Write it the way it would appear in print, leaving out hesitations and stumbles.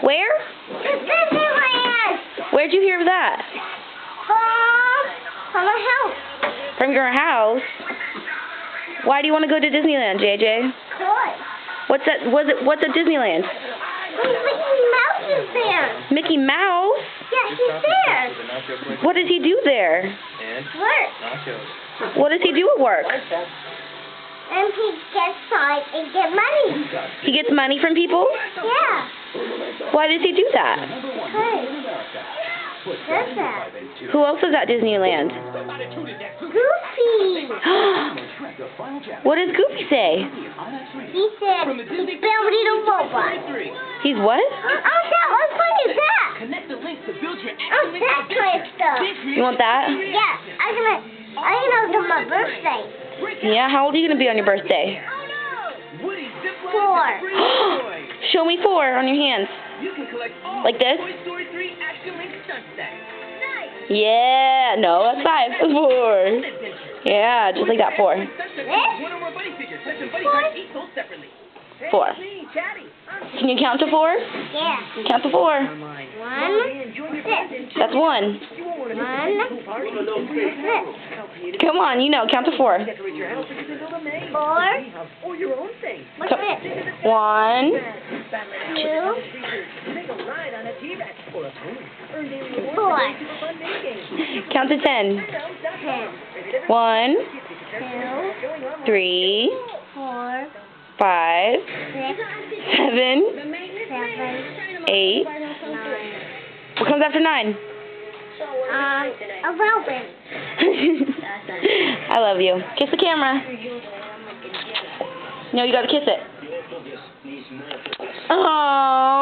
Where? Disneyland! Where'd you hear of that? From my house. From your house? Why do you want to go to Disneyland, JJ? Good. What's at Disneyland? Mickey Mouse is there. Mickey Mouse? Yeah, he's there. What does he do there? Work. What does he do at work? And he gets signed and get money. He gets money from people? Yeah. Why does he do that? Does that? Who else is at Disneyland? Goofy. What does Goofy say? He said he's building a robot. He's what? Oh, that was what is that? Oh, that kind of stuff. You want that? Yeah, I'm gonna do my birthday. Yeah, how old are you going to be on your birthday? 4. Show me 4 on your hands. Like this? Yeah, no, that's 5. That's 4. Yeah, just like that, 4. 4. Can you count to 4? Yeah. Count to 4. 1. That's 1. 1. Come on, you know, count to 4. 4. What's this? 1. 2. 4. Count to 10. 10. 1, 2. 3, 4. 5, 6. 7, 7. 8. 9. What comes after 9? A Robin. I love you. Kiss the camera. No, you gotta kiss it. Aww.